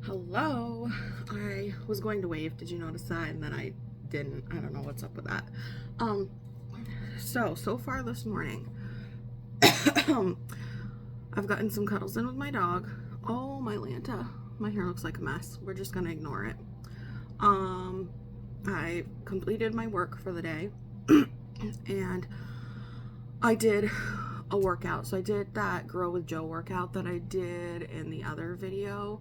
Hello. I was going to wave. Did you notice that? And then I didn't. I don't know what's up with that. Um, so far this morning, I've gotten some cuddles in with my dog. Oh, my Lanta. My hair looks like a mess. We're just gonna ignore it. Um, I completed my work for the day, and I did a workout. So I did that Grow with Joe workout that I did in the other video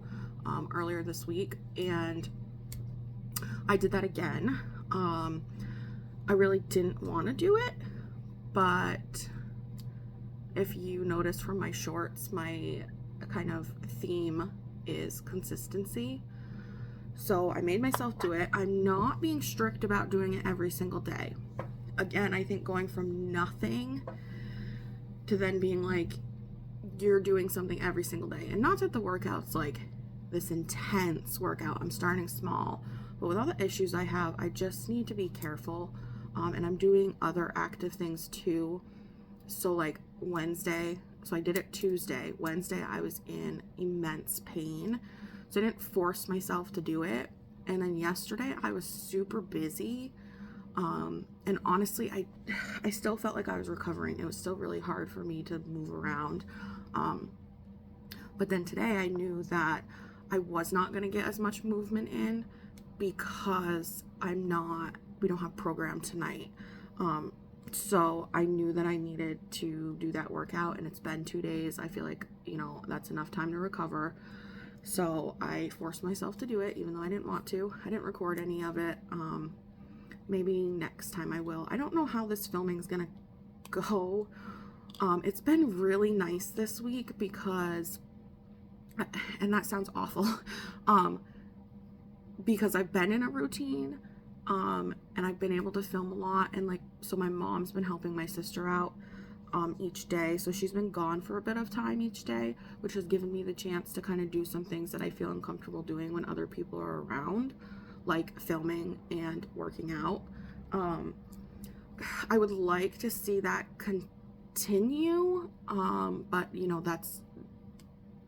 earlier this week, and I did that again. I really didn't want to do it, but if you notice from my shorts, my kind of theme is consistency. So I made myself do it. I'm not being strict about doing it every single day. Again, I think going from nothing to then being like, you're doing something every single day. And not that the workout's like this intense workout. I'm starting small. But with all the issues I have, I just need to be careful. And I'm doing other active things too. So like Wednesday, so I did it Tuesday. Wednesday, I was in immense pain. So I didn't force myself to do it. And then yesterday, I was super busy. And honestly, I still felt like I was recovering. It was still really hard for me to move around. But then today I knew that I was not going to get as much movement in because we don't have program tonight. So I knew that I needed to do that workout, and it's been 2 days. I feel like, that's enough time to recover. So I forced myself to do it, even though I didn't want to. I didn't record any of it. Maybe next time I will. I don't know how this filming is gonna go. It's been really nice this week because, and that sounds awful, because I've been in a routine, and I've been able to film a lot, and so my mom's been helping my sister out each day, so she's been gone for a bit of time each day, which has given me the chance to kind of do some things that I feel uncomfortable doing when other people are around, like filming and working out. I would like to see that continue, but that's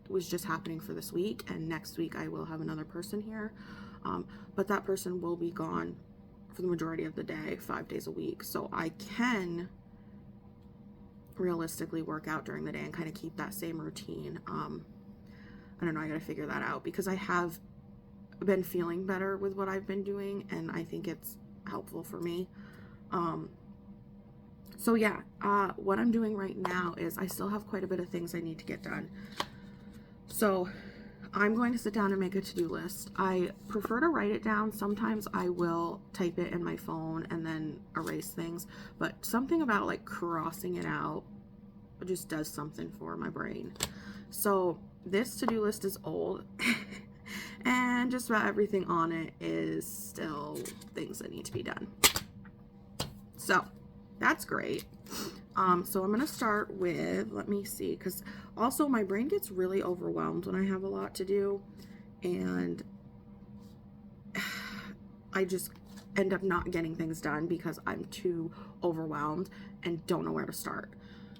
was just happening for this week, and next week I will have another person here, but that person will be gone for the majority of the day, 5 days a week, so I can realistically work out during the day and kind of keep that same routine. I don't know, I gotta figure that out because I have been feeling better with what I've been doing, and I think it's helpful for me. So yeah, what I'm doing right now is I still have quite a bit of things I need to get done. So I'm going to sit down and make a to-do list. I prefer to write it down. Sometimes I will type it in my phone and then erase things, but something about like crossing it out just does something for my brain. So this to-do list is old and just about everything on it is still things that need to be done. So that's great. So I'm going to start with, let me see, because also my brain gets really overwhelmed when I have a lot to do, and I just end up not getting things done because I'm too overwhelmed and don't know where to start.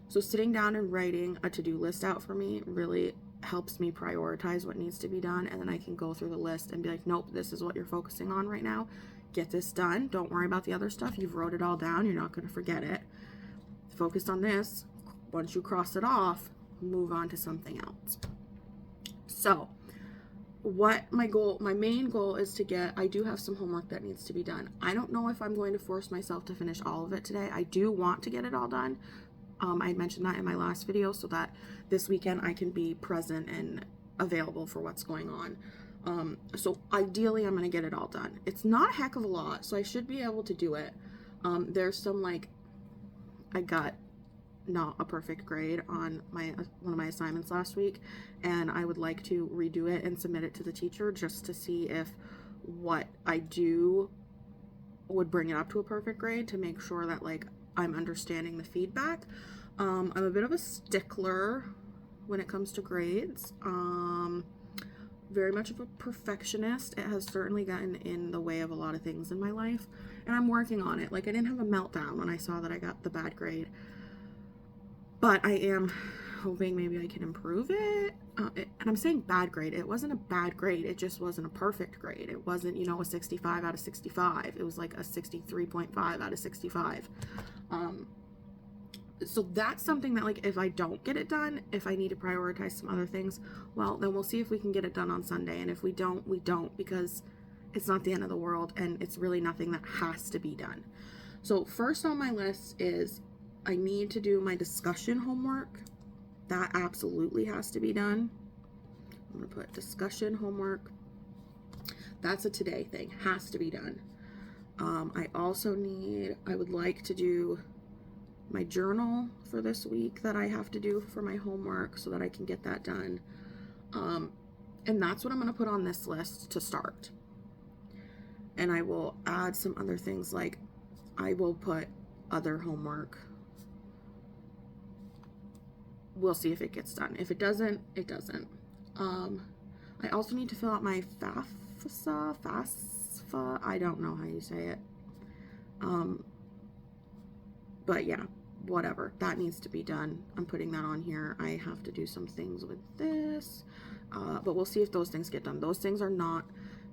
So sitting down and writing a to-do list out for me really helps me prioritize what needs to be done, and then I can go through the list and be like, nope, this is what you're focusing on right now. Get this done. Don't worry about the other stuff. You've wrote it all down. You're not going to forget it. Focus on this. Once you cross it off, move on to something else. So what my main goal is to get, I do have some homework that needs to be done. I don't know if I'm going to force myself to finish all of it today. I do want to get it all done. I mentioned that in my last video so that this weekend I can be present and available for what's going on. So ideally I'm going to get it all done. It's not a heck of a lot, so I should be able to do it. There's some I got not a perfect grade on one of my assignments last week, and I would like to redo it and submit it to the teacher just to see if what I do would bring it up to a perfect grade, to make sure that I'm understanding the feedback. I'm a bit of a stickler when it comes to grades. Very much of a perfectionist. It has certainly gotten in the way of a lot of things in my life, and I'm working on it. I didn't have a meltdown when I saw that I got the bad grade, but I am hoping maybe I can improve it. and I'm saying bad grade. It wasn't a bad grade. It just wasn't a perfect grade. It wasn't, you know, a 65 out of 65. It was like a 63.5 out of 65. So that's something that, like, if I don't get it done, if I need to prioritize some other things, well, then we'll see if we can get it done on Sunday. And if we don't, we don't, because it's not the end of the world and it's really nothing that has to be done. So first on my list is I need to do my discussion homework. That absolutely has to be done. I'm going to put discussion homework. That's a today thing. Has to be done. I would like to do my journal for this week that I have to do for my homework so that I can get that done. And that's what I'm going to put on this list to start. And I will add some other things, like I will put other homework. We'll see if it gets done. If it doesn't, it doesn't. I also need to fill out my FAFSA. I don't know how you say it. But yeah, whatever. That needs to be done. I'm putting that on here. I have to do some things with this. But we'll see if those things get done. Those things are not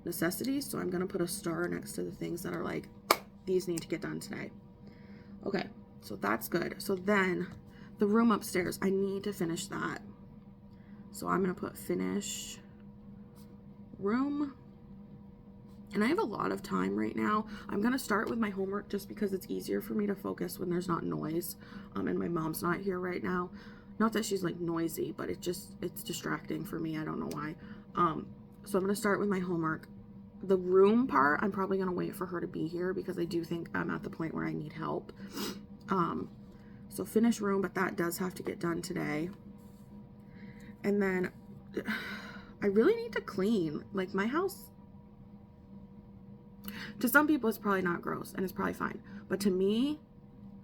necessities, so I'm going to put a star next to the things that are like, these need to get done today. Okay, so that's good. So then the room upstairs, I need to finish that. So I'm going to put finish room. And I have a lot of time right now. I'm going to start with my homework just because it's easier for me to focus when there's not noise. And my mom's not here right now. Not that she's like noisy, but it's distracting for me. I don't know why. So I'm going to start with my homework. The room part, I'm probably going to wait for her to be here because I do think I'm at the point where I need help. So finish room, but that does have to get done today. And then I really need to clean. Like, my house, to some people it's probably not gross and it's probably fine. But to me,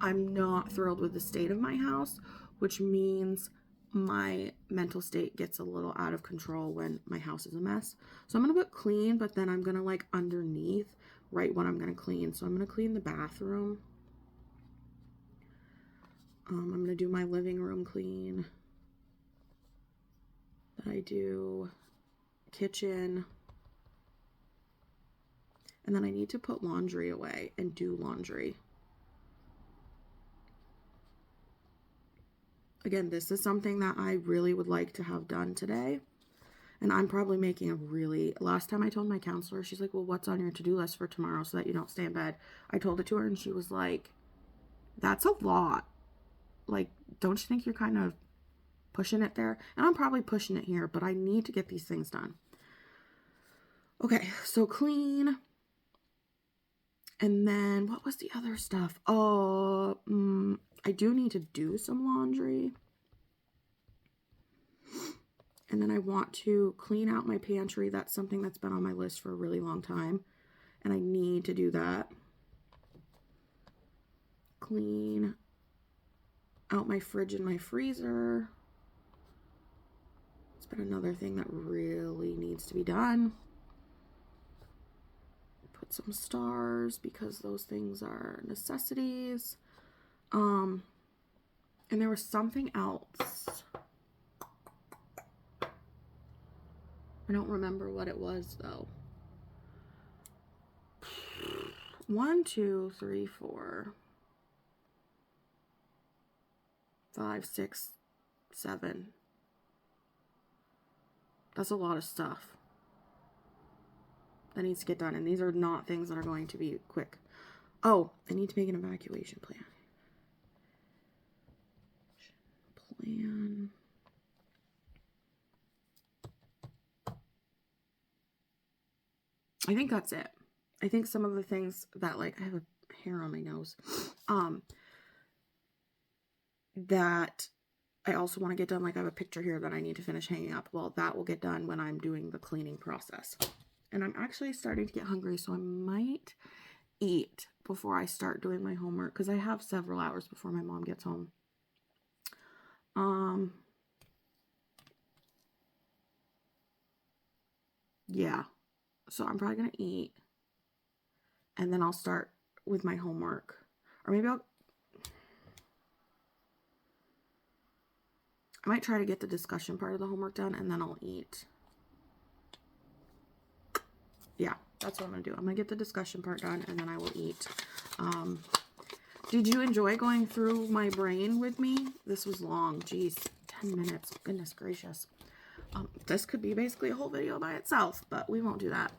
I'm not thrilled with the state of my house, which means my mental state gets a little out of control when my house is a mess. So I'm going to put clean, but then I'm going to like underneath write what I'm going to clean. So I'm going to clean the bathroom. I'm going to do my living room clean. That I do kitchen. And then I need to put laundry away and do laundry. Again, this is something that I really would like to have done today. And I'm probably making last time I told my counselor, she's like, well, what's on your to-do list for tomorrow so that you don't stay in bed? I told it to her and she was like, that's a lot. Like, don't you think you're kind of pushing it there? And I'm probably pushing it here, but I need to get these things done. Okay, so clean. And then what was the other stuff? Oh, I do need to do some laundry. And then I want to clean out my pantry. That's something that's been on my list for a really long time. And I need to do that. Clean out my fridge and my freezer. It's been another thing that really needs to be done. Put some stars because those things are necessities. And there was something else. I don't remember what it was though. 1, 2, 3, 4, 5, 6, 7. That's a lot of stuff that needs to get done. And these are not things that are going to be quick. Oh, I need to make an evacuation plan. I think that's it. I think some of the things that, like, I have a hair on my nose, that I also want to get done. Like, I have a picture here that I need to finish hanging up. Well, that will get done when I'm doing the cleaning process. And I'm actually starting to get hungry, so I might eat before I start doing my homework because I have several hours before my mom gets home. Yeah. So I'm probably going to eat. And then I'll start with my homework. Or maybe I might try to get the discussion part of the homework done, and then I'll eat. Yeah, that's what I'm gonna do. I'm gonna get the discussion part done, and then I will eat. Did you enjoy going through my brain with me? This was long. Geez, 10 minutes. Goodness gracious. This could be basically a whole video by itself, but we won't do that.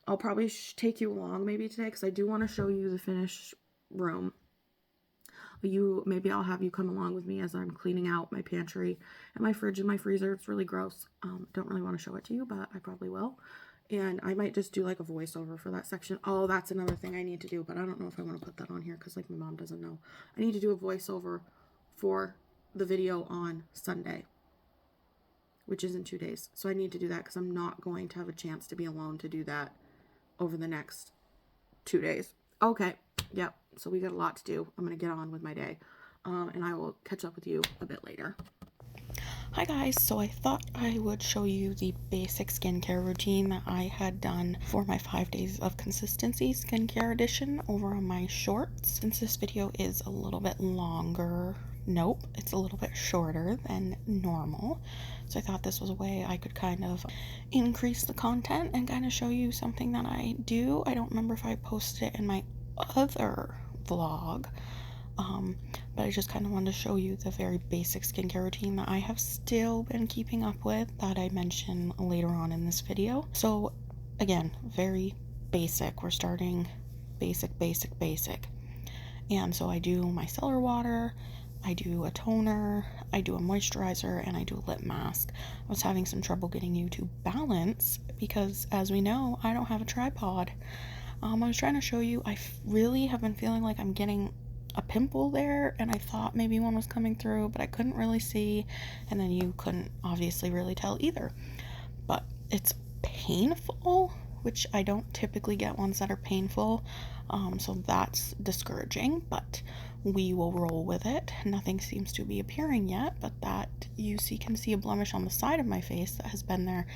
I'll probably take you along maybe today, because I do want to show you the finished room. Maybe I'll have you come along with me as I'm cleaning out my pantry and my fridge and my freezer. It's really gross. Don't really want to show it to you, but I probably will. And I might just do like a voiceover for that section. Oh, that's another thing I need to do, but I don't know if I want to put that on here because like my mom doesn't know. I need to do a voiceover for the video on Sunday, which is in 2 days. So I need to do that because I'm not going to have a chance to be alone to do that over the next 2 days. Okay. Yep. So we got a lot to do. I'm going to get on with my day. And I will catch up with you a bit later. Hi guys, so I thought I would show you the basic skincare routine that I had done for my 5 days of consistency skincare edition over on my shorts. Since this video is a little bit longer, it's a little bit shorter than normal. So I thought this was a way I could kind of increase the content and kind of show you something that I do. I don't remember if I posted it in my other vlog. But I just kind of wanted to show you the very basic skincare routine that I have still been keeping up with that I mention later on in this video. So again, very basic. We're starting basic. And so I do my micellar water, I do a toner, I do a moisturizer, and I do a lip mask. I was having some trouble getting you to balance because, as we know, I don't have a tripod. I was trying to show you, I really have been feeling like I'm getting a pimple there, and I thought maybe one was coming through, but I couldn't really see, and then you couldn't obviously really tell either. But it's painful, which I don't typically get ones that are painful, so that's discouraging, but we will roll with it. Nothing seems to be appearing yet, but that you can see a blemish on the side of my face that has been there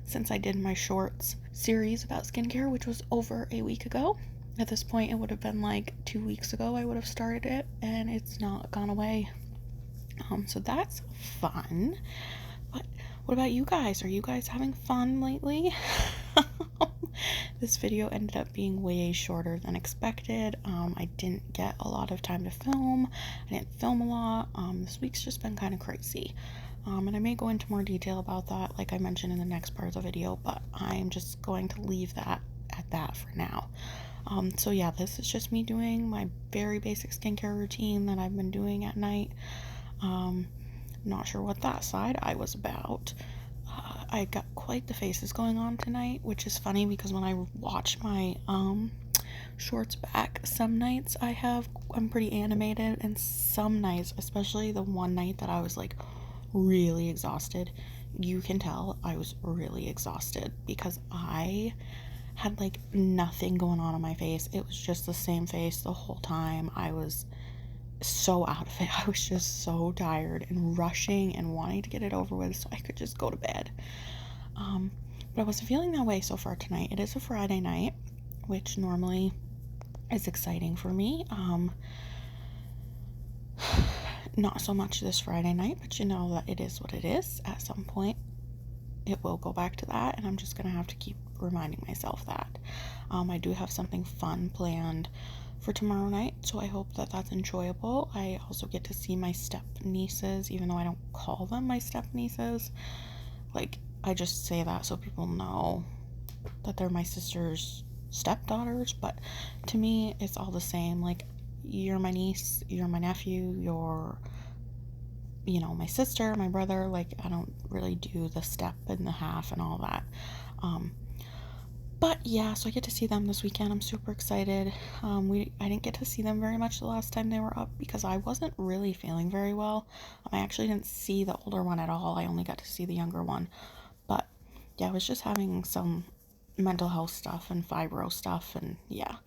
since I did my shorts series about skincare, which was over a week ago. At this point, it would have been like 2 weeks ago I would have started it, and it's not gone away. So that's fun. But what about you guys? Are you guys having fun lately? This video ended up being way shorter than expected. I didn't get a lot of time to film. I didn't film a lot. This week's just been kind of crazy. And I may go into more detail about that, like I mentioned in the next part of the video, but I'm just going to leave that at that for now. So yeah, this is just me doing my very basic skincare routine that I've been doing at night. Not sure what that side eye was about. I got quite the faces going on tonight, which is funny because when I watch my shorts back, some nights I'm pretty animated, and some nights, especially the one night that I was like really exhausted, you can tell I was really exhausted because I had like nothing going on my face. It was just the same face the whole time. I was so out of it. I was just so tired and rushing and wanting to get it over with so I could just go to bed. But I wasn't feeling that way so far tonight. It is a Friday night, which normally is exciting for me. Not so much this Friday night, but you know that it is what it is. At some point it will go back to that, and I'm just gonna have to keep reminding myself that. I do have something fun planned for tomorrow night, so I hope that that's enjoyable. I also get to see my step nieces, even though I don't call them my step nieces. Like, I just say that so people know that they're my sister's stepdaughters, but to me it's all the same. Like, you're my niece, you're my nephew, you're, you know, my sister, my brother. Like, I don't really do the step and the half and all that. But yeah, so I get to see them this weekend. I'm super excited. I didn't get to see them very much the last time they were up because I wasn't really feeling very well. I actually didn't see the older one at all. I only got to see the younger one. But yeah, I was just having some mental health stuff and fibro stuff, and yeah.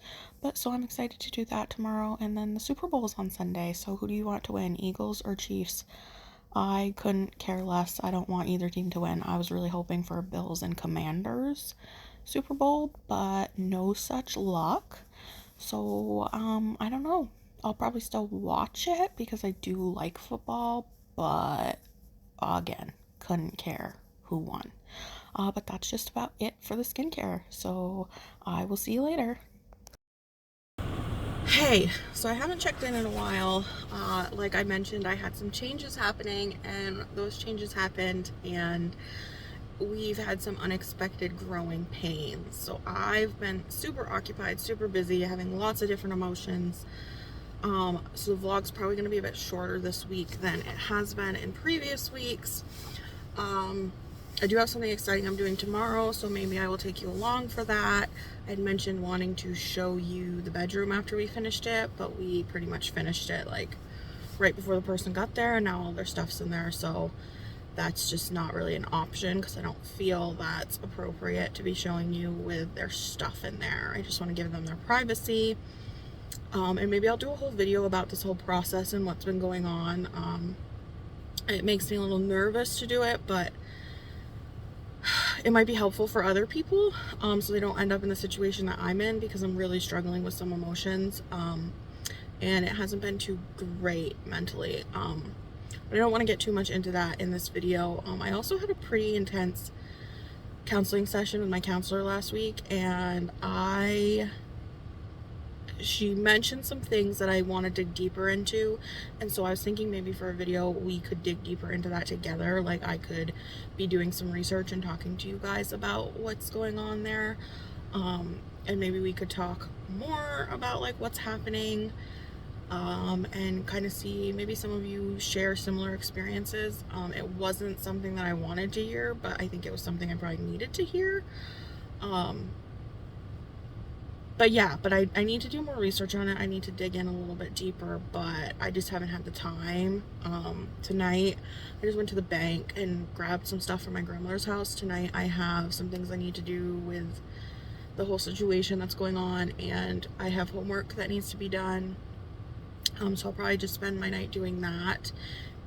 But so I'm excited to do that tomorrow, and then the Super Bowl is on Sunday. So who do you want to win, Eagles or Chiefs? I couldn't care less. I don't want either team to win. I was really hoping for Bills and Commanders Super Bowl, but no such luck. So I don't know. I'll probably still watch it because I do like football, but again. Couldn't care who won. But that's just about it for the skincare. So I will see you later. Hey, so I haven't checked in a while. Like I mentioned, I had some changes happening, and those changes happened, and we've had some unexpected growing pains. So I've been super occupied, super busy, having lots of different emotions. So the vlog's probably going to be a bit shorter this week than it has been in previous weeks. I do have something exciting I'm doing tomorrow, so maybe I will take you along for that. I'd mentioned wanting to show you the bedroom after we finished it, but we pretty much finished it like right before the person got there, and now all their stuff's in there, so that's just not really an option because I don't feel that's appropriate to be showing you with their stuff in there. I just want to give them their privacy. And maybe I'll do a whole video about this whole process and what's been going on. It makes me a little nervous to do it, but it might be helpful for other people, so they don't end up in the situation that I'm in, because I'm really struggling with some emotions, and it hasn't been too great mentally. But I don't want to get too much into that in this video. I also had a pretty intense counseling session with my counselor last week, and she mentioned some things that I want to dig deeper into, and so I was thinking maybe for a video we could dig deeper into that together. Like I could be doing some research and talking to you guys about what's going on there, and maybe we could talk more about like what's happening, and kind of see maybe some of you share similar experiences. It wasn't something that I wanted to hear, but I think it was something I probably needed to hear. But yeah, I need to do more research on it. I need to dig in a little bit deeper, but I just haven't had the time. Tonight, I just went to the bank and grabbed some stuff from my grandmother's house. Tonight, I have some things I need to do with the whole situation that's going on, and I have homework that needs to be done. So I'll probably just spend my night doing that.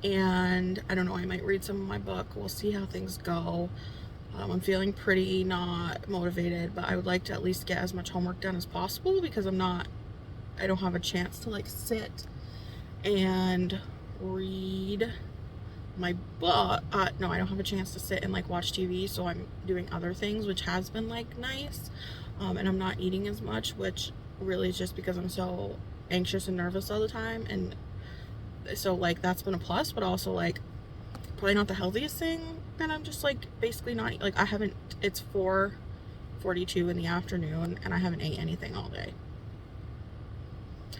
And I don't know, I might read some of my book. We'll see how things go. I'm feeling pretty not motivated, but I would like to at least get as much homework done as possible, because I don't have a chance to like sit and read my book. No, I don't have a chance to sit and like watch TV, so I'm doing other things, which has been like nice. And I'm not eating as much, which really is just because I'm so anxious and nervous all the time, and so like that's been a plus, but also like probably not the healthiest thing. And I'm just like basically not, like it's 4:42 in the afternoon and I haven't ate anything all day,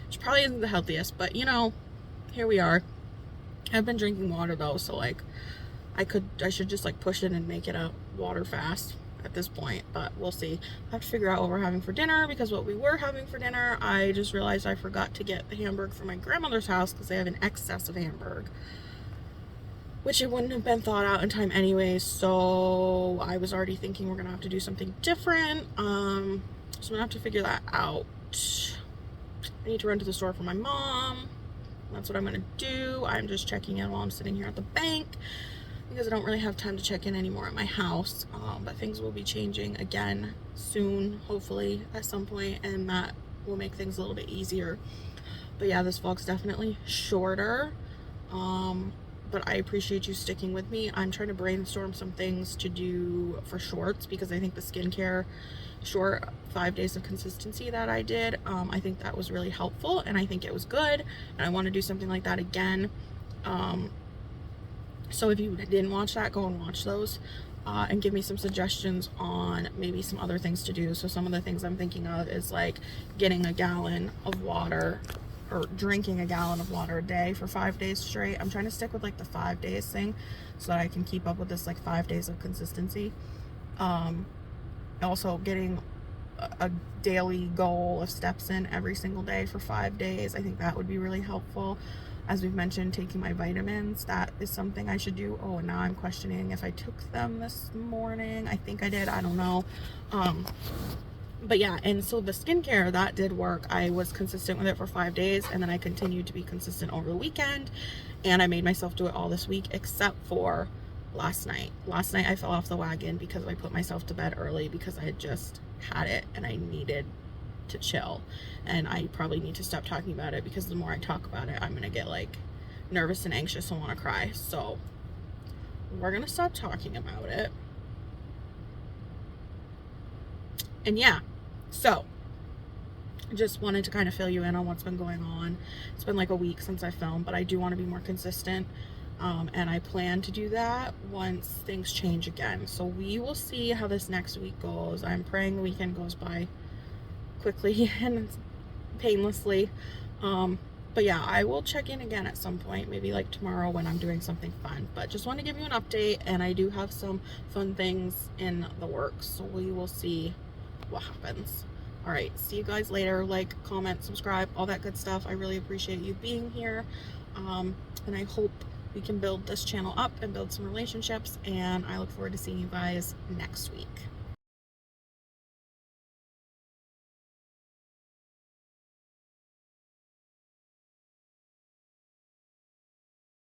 which probably isn't the healthiest, but you know, here we are. I've been drinking water though, so like I should just like push it and make it a water fast at this point, but we'll see. I have to figure out what we're having for dinner, because what we were having for dinner, I just realized I forgot to get the hamburger from my grandmother's house because they have an excess of hamburger, which it wouldn't have been thought out in time anyway, so I was already thinking we're gonna have to do something different. So I'm gonna have to figure that out. I need to run to the store for my mom. That's what I'm gonna do. I'm just checking in while I'm sitting here at the bank, because I don't really have time to check in anymore at my house, but things will be changing again soon, hopefully at some point, and that will make things a little bit easier. But yeah, this vlog's definitely shorter, but I appreciate you sticking with me. I'm trying to brainstorm some things to do for shorts, because I think the skincare short 5 days of consistency that I did, I think that was really helpful, and I think it was good, and I want to do something like that again. So if you didn't watch that, go and watch those, and give me some suggestions on maybe some other things to do. So some of the things I'm thinking of is like getting a gallon of water, or drinking a gallon of water a day for 5 days straight. I'm trying to stick with like the 5 days thing so that I can keep up with this like 5 days of consistency. Also getting a daily goal of steps in every single day for 5 days. I think that would be really helpful. As we've mentioned, taking my vitamins, that is something I should do. Oh, and now I'm questioning if I took them this morning. I think I did, I don't know. But yeah, and so the skincare, that did work. I was consistent with it for 5 days, and then I continued to be consistent over the weekend, and I made myself do it all this week, except for last night. Last night I fell off the wagon because I put myself to bed early, because I had just had it and I needed to chill, and I probably need to stop talking about it, because the more I talk about it, I'm gonna get like nervous and anxious and want to cry. So we're gonna stop talking about it. And yeah, so just wanted to kind of fill you in on what's been going on. It's been like a week since I filmed, but I do want to be more consistent. And I plan to do that once things change again. So we will see how this next week goes. I'm praying the weekend goes by quickly and painlessly. But yeah, I will check in again at some point, maybe like tomorrow when I'm doing something fun. But just want to give you an update, and I do have some fun things in the works, so we will see what happens. All right, see you guys later. Like, comment, subscribe, all that good stuff. I really appreciate you being here, and I hope we can build this channel up and build some relationships, and I look forward to seeing you guys next week.